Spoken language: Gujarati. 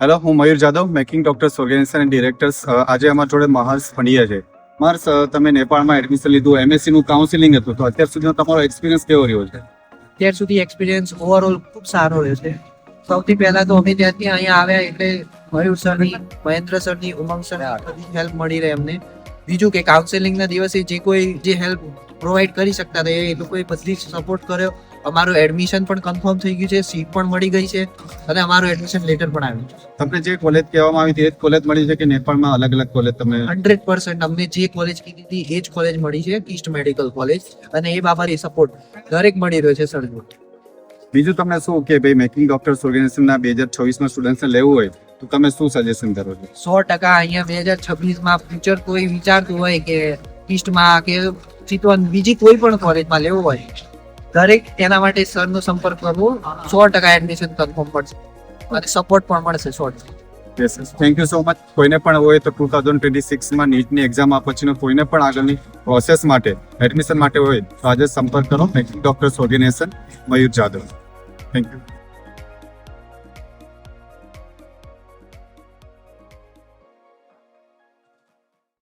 હેલો, હું Mayur Jadhav, making doctors organisation and directors. આજે અમારા જોડે મહર્ષ પંડ્યા છે. મહર્ષ, તમે નેપાળમાં એડમિશન લીધું, MSc નું કાઉન્સિલિંગ હતું, તો અત્યાર સુધીનો તમારો એક્સપિરિયન્સ કેવો રહ્યો છે? અત્યાર સુધી એક્સપિરિયન્સ ઓવરઓલ ખૂબ સારો રહ્યો છે. સૌથી પહેલા તો અમે ત્યાંથી અહીંયા આવ્યા એટલે મયુર સરની, મહેન્દ્ર સરની, ઉમંગ સરની બધી હેલ્પ મળી રહે અમને. બીજું કે કાઉન્સેલિંગના દિવસે જે હેલ્પ પ્રોવાઈડ કરી શકતા હતા એ લોકોએ બધી સપોર્ટ કર્યો. અમારું એડમિશન પણ કન્ફર્મ થઈ ગયું છે, સીટ પણ મળી ગઈ છે અને અમારું એડમિશન લેટર પણ આવ્યું છે. તમને જે કોલેજ કહેવામાં આવી હતી એ જ કોલેજ મળી છે કે નેપાળમાં અલગ અલગ કોલેજ તમે? 100% અમને જે કોલેજ કીધી હતી એ જ કોલેજ મળી છે, ઈસ્ટ મેડિકલ કોલેજ, અને એ બાબતે સપોર્ટ દરેક મળી રહ્યો છે સર. બીજું તમને શું કે ભાઈ મેકિંગ ડોક્ટર્સ ઓર્ગેનાઇઝેશનના 2026માં સ્ટુડન્ટ્સને લેવું હોય તો તમે શું સજેશન કરો છો? 100% અહીંયા 2026માં ફ્યુચર કોઈ વિચારતું હોય કે ઈસ્ટમાં કે ચિતવન બીજી કોઈ પણ કોલેજમાં લેવું હોય, દરેક તેના માટે સરનો સંપર્ક કરવો. 100% એડમિશન કન્ફર્મ પડશે અને સપોર્ટ પણ મળશે 100%. Yes, thank you so much. કોઈને પણ હોય તો 2026માં નીટની એક્ઝામ પછીનો કોઈને પણ આગળની પ્રોસેસ માટે એડમિશન માટે હોય તો આજે સંપર્ક કરો making doctors organisation, Mayur Jadhav. Thank you.